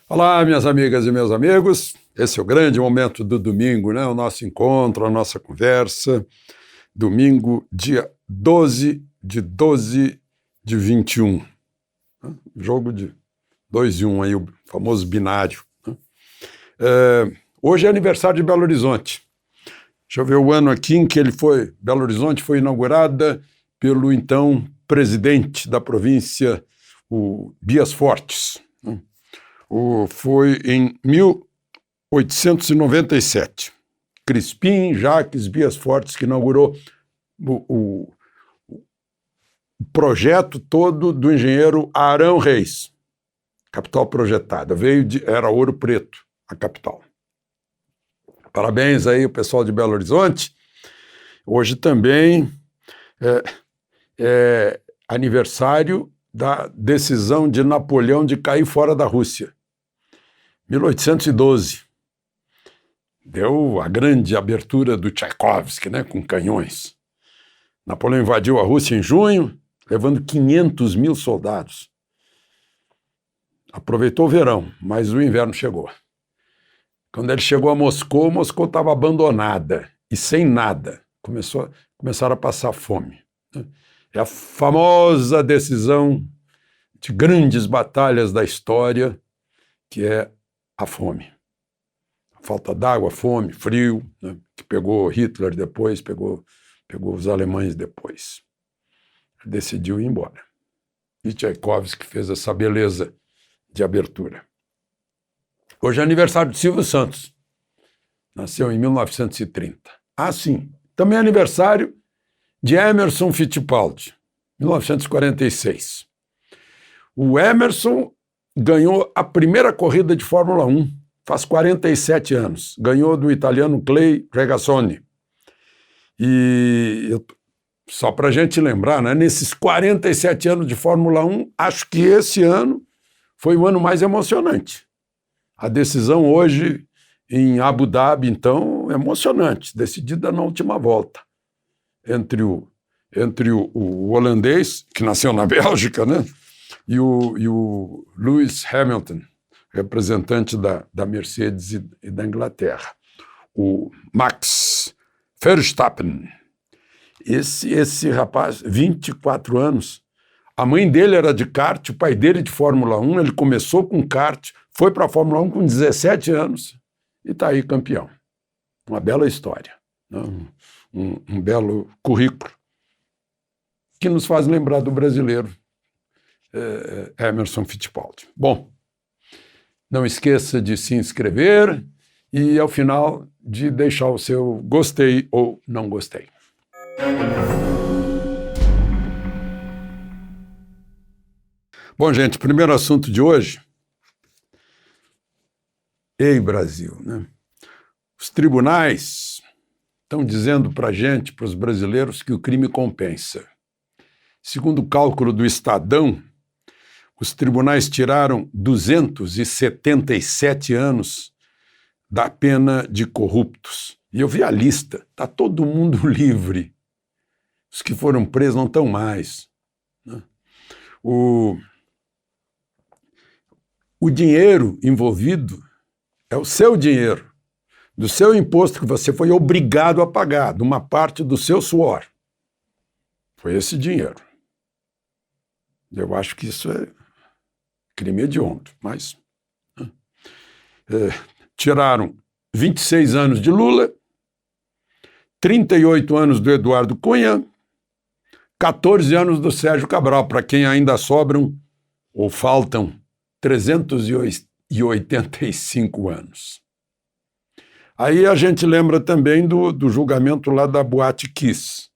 Olá, minhas amigas e meus amigos. Esse é o grande momento do domingo, né? O nosso encontro, a nossa conversa. Domingo, dia 12 de 21. Jogo de 2 e 1, aí, o famoso binário. Hoje é aniversário de Belo Horizonte. Deixa eu ver o ano aqui em que ele foi. Belo Horizonte foi inaugurada pelo então presidente da província, o Bias Fortes. Foi em 1897. Crispim Jacques Bias Fortes, que inaugurou o projeto todo do engenheiro Arão Reis. Capital projetada. Era Ouro Preto, a capital. Parabéns aí, o pessoal de Belo Horizonte. Hoje também é aniversário da decisão de Napoleão de cair fora da Rússia. 1812. Deu a grande abertura do Tchaikovsky, né, com canhões. Napoleão invadiu a Rússia em junho, levando 500 mil soldados. Aproveitou o verão, mas o inverno chegou. Quando ele chegou a Moscou, Moscou estava abandonada e sem nada. Começaram a passar fome. É a famosa decisão de grandes batalhas da história, que é a fome. A falta d'água, fome, frio, né, que pegou Hitler depois, pegou os alemães depois. Ele decidiu ir embora. E Tchaikovsky fez essa beleza de abertura. Hoje é aniversário de Silvio Santos. Nasceu em 1930. Ah, sim. Também é aniversário de Emerson Fittipaldi, 1946. O Emerson ganhou a primeira corrida de Fórmula 1, faz 47 anos. Ganhou do italiano Clay Regazzoni. E só para a gente lembrar, né, nesses 47 anos de Fórmula 1, acho que esse ano foi o ano mais emocionante. A decisão hoje em Abu Dhabi, então, é emocionante, decidida na última volta. Entre o holandês, que nasceu na Bélgica, né? E o Lewis Hamilton, representante da Mercedes e da Inglaterra. O Max Verstappen. Esse rapaz, 24 anos, a mãe dele era de kart, o pai dele de Fórmula 1, ele começou com kart, foi para a Fórmula 1 com 17 anos e está aí campeão. Uma bela história, né? Um belo currículo que nos faz lembrar do brasileiro Emerson Fittipaldi. Bom, não esqueça de se inscrever e, ao final, de deixar o seu gostei ou não gostei. Bom, gente, primeiro assunto de hoje. Ei, Brasil, né? Os tribunais estão dizendo para a gente, para os brasileiros, que o crime compensa. Segundo o cálculo do Estadão, os tribunais tiraram 277 anos da pena de corruptos. E eu vi a lista, está todo mundo livre. Os que foram presos não estão mais, né? O dinheiro envolvido é o seu dinheiro, do seu imposto que você foi obrigado a pagar, de uma parte do seu suor. Foi esse dinheiro. Eu acho que isso é crime hediondo, mas tiraram 26 anos de Lula, 38 anos do Eduardo Cunha, 14 anos do Sérgio Cabral, para quem ainda sobram ou faltam 385 anos. Aí a gente lembra também do julgamento lá da Boate Kiss.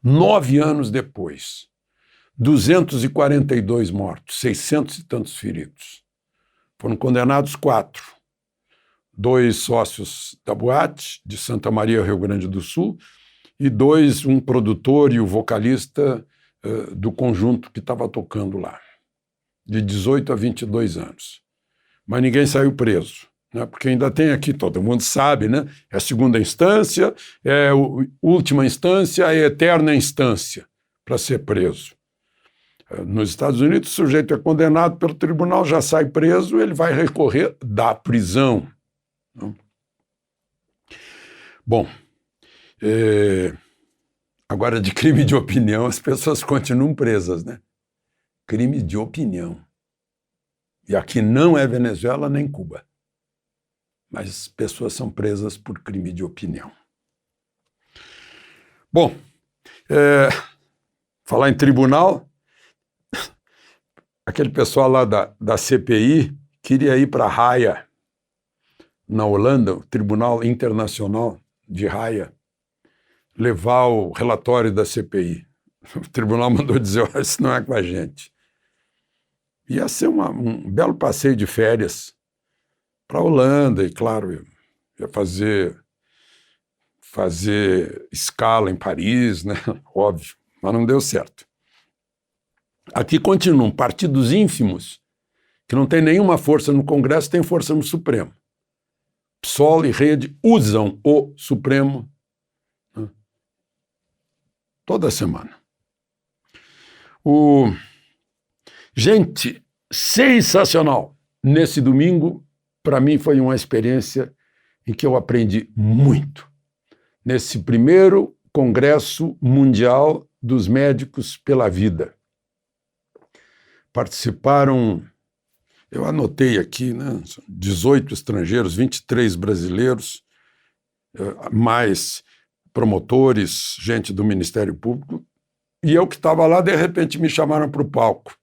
9 anos depois, 242 mortos, 600 e tantos feridos. Foram condenados 4. 2 sócios da boate, de Santa Maria, Rio Grande do Sul, e 2, um produtor e o vocalista do conjunto que estava tocando lá, de 18 a 22 anos. Mas ninguém saiu preso, né? Porque ainda tem aqui, todo mundo sabe, né? É a segunda instância, é a última instância, é a eterna instância para ser preso. Nos Estados Unidos, o sujeito é condenado pelo tribunal, já sai preso, ele vai recorrer da prisão. Bom, agora de crime de opinião, as pessoas continuam presas, né? Crime de opinião. E aqui não é Venezuela nem Cuba. Mas pessoas são presas por crime de opinião. Bom, falar em tribunal, aquele pessoal lá da CPI queria ir para Haia, na Holanda, o Tribunal Internacional de Haia, levar o relatório da CPI. O tribunal mandou dizer, isso não é com a gente. Ia ser um belo passeio de férias para a Holanda, e claro, ia fazer escala em Paris, né? Óbvio, mas não deu certo. Aqui continuam partidos ínfimos, que não têm nenhuma força no Congresso, têm força no Supremo. PSOL e Rede usam o Supremo, né, toda semana. Gente, sensacional! Nesse domingo, para mim, foi uma experiência em que eu aprendi muito. Nesse primeiro Congresso Mundial dos Médicos pela Vida. Participaram, eu anotei aqui, né, 18 estrangeiros, 23 brasileiros, mais promotores, gente do Ministério Público, e eu que estava lá, de repente me chamaram para o palco.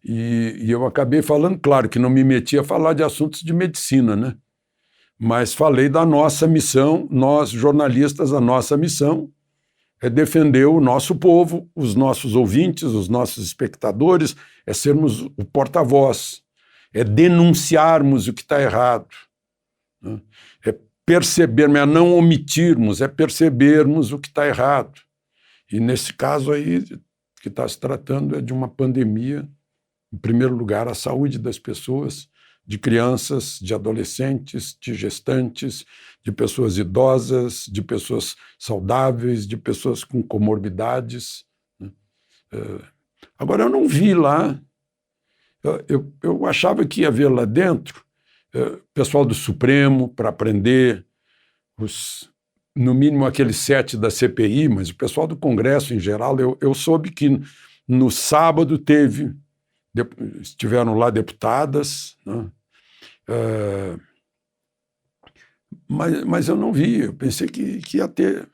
E eu acabei falando, claro, que não me meti a falar de assuntos de medicina, né? Mas falei da nossa missão, nós jornalistas, a nossa missão é defender o nosso povo, os nossos ouvintes, os nossos espectadores, é sermos o porta-voz, é denunciarmos o que está errado, né? É percebermos, é não omitirmos, é percebermos o que está errado. E nesse caso aí, que está se tratando é de uma pandemia, em primeiro lugar, a saúde das pessoas, de crianças, de adolescentes, de gestantes, de pessoas idosas, de pessoas saudáveis, de pessoas com comorbidades. Agora, eu não vi lá, eu achava que ia ver lá dentro pessoal do Supremo para aprender, no mínimo aqueles 7 da CPI, mas o pessoal do Congresso em geral, eu soube que no sábado estiveram lá deputadas, né? Mas eu não vi, eu pensei que ia ter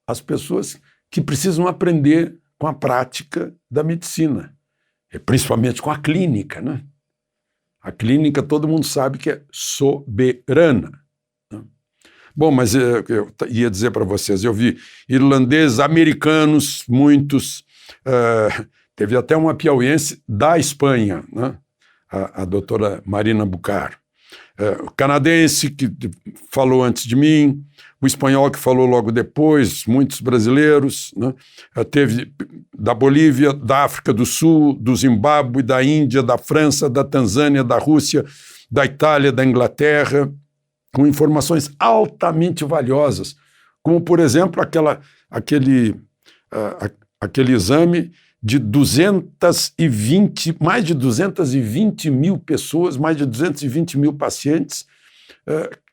as pessoas que precisam aprender com a prática da medicina, e principalmente com a clínica, né? A clínica todo mundo sabe que é soberana, né? Bom, mas eu ia dizer para vocês, eu vi irlandeses, americanos, muitos, teve até uma piauiense da Espanha, né? A doutora Marina Bucar, o canadense que falou antes de mim, o espanhol que falou logo depois, muitos brasileiros, né? Teve da Bolívia, da África do Sul, do Zimbábue, da Índia, da França, da Tanzânia, da Rússia, da Itália, da Inglaterra, com informações altamente valiosas, como, por exemplo, aquele exame de mais de 220 mil pessoas, mais de 220 mil pacientes,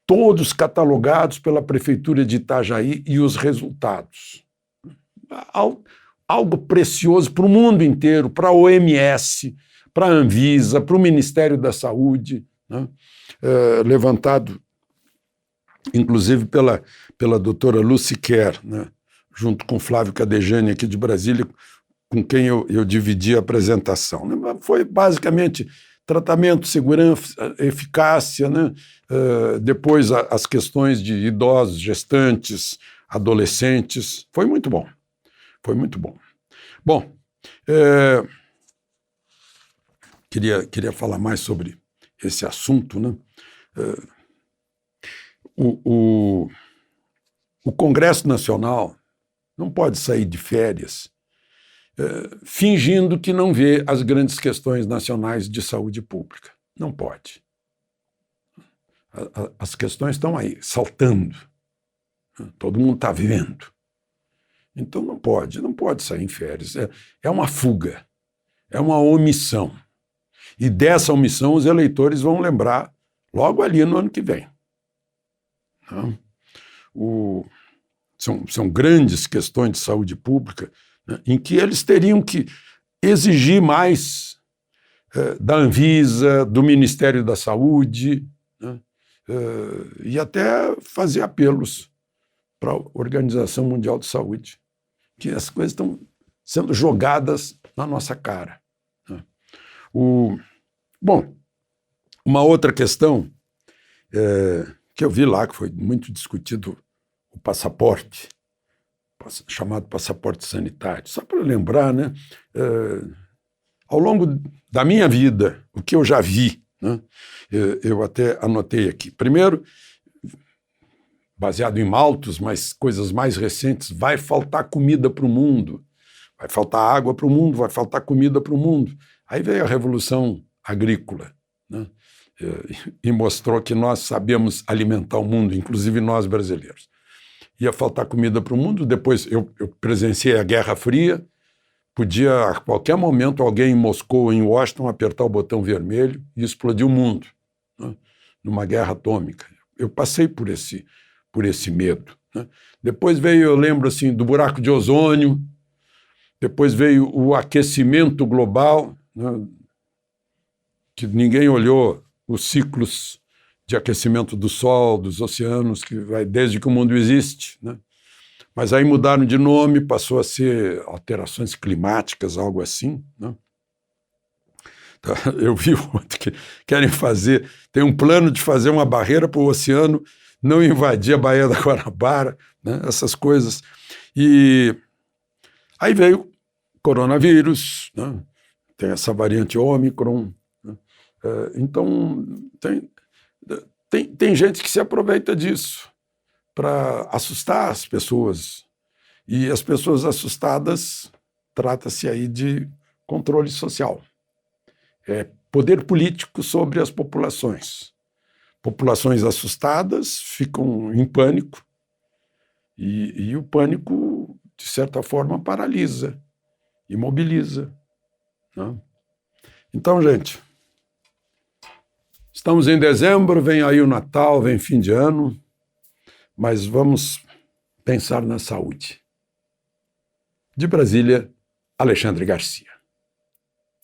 todos catalogados pela Prefeitura de Itajaí, e os resultados. Algo precioso para o mundo inteiro, para a OMS, para a Anvisa, para o Ministério da Saúde, né? Levantado, inclusive, pela doutora Lucy Kerr, né? Junto com Flávio Cadejani, aqui de Brasília, com quem eu dividi a apresentação. Foi basicamente tratamento, segurança, eficácia, né? Depois as questões de idosos, gestantes, adolescentes. Foi muito bom. Foi muito bom. Bom, queria falar mais sobre esse assunto, né? O Congresso Nacional não pode sair de férias fingindo que não vê as grandes questões nacionais de saúde pública. Não pode. As questões estão aí, saltando. Todo mundo está vendo. Então não pode sair em férias. É uma fuga, é uma omissão. E dessa omissão os eleitores vão lembrar logo ali no ano que vem. Né? São grandes questões de saúde pública, né, em que eles teriam que exigir mais da Anvisa, do Ministério da Saúde, né, e até fazer apelos para a Organização Mundial de Saúde, que as coisas estão sendo jogadas na nossa cara. Né. Bom, uma outra questão que eu vi lá, que foi muito discutido, o passaporte, chamado passaporte sanitário. Só para lembrar, né, ao longo da minha vida, o que eu já vi, né, eu até anotei aqui. Primeiro, baseado em Malthus, mas coisas mais recentes, vai faltar comida para o mundo, vai faltar água para o mundo, vai faltar comida para o mundo. Aí veio a Revolução Agrícola, né, e mostrou que nós sabíamos alimentar o mundo, inclusive nós brasileiros. Ia faltar comida para o mundo. Depois eu presenciei a Guerra Fria, podia a qualquer momento alguém em Moscou ou em Washington apertar o botão vermelho e explodir o mundo, né, numa guerra atômica. Eu passei por esse medo. Né. Depois veio, eu lembro assim, do buraco de ozônio, depois veio o aquecimento global, né, que ninguém olhou os ciclos de aquecimento do Sol, dos oceanos, que vai desde que o mundo existe, né? Mas aí mudaram de nome, passou a ser alterações climáticas, algo assim, né? Então, eu vi ontem que querem fazer, tem um plano de fazer uma barreira para o oceano não invadir a Baía da Guanabara, né? Essas coisas. E aí veio o coronavírus, né? Tem essa variante Ômicron, né? Então, tem gente que se aproveita disso para assustar as pessoas. E as pessoas assustadas, trata-se aí de controle social. É poder político sobre as populações. Populações assustadas ficam em pânico e o pânico, de certa forma, paralisa, imobiliza. Né? Então, gente, estamos em dezembro, vem aí o Natal, vem fim de ano, mas vamos pensar na saúde. De Brasília, Alexandre Garcia.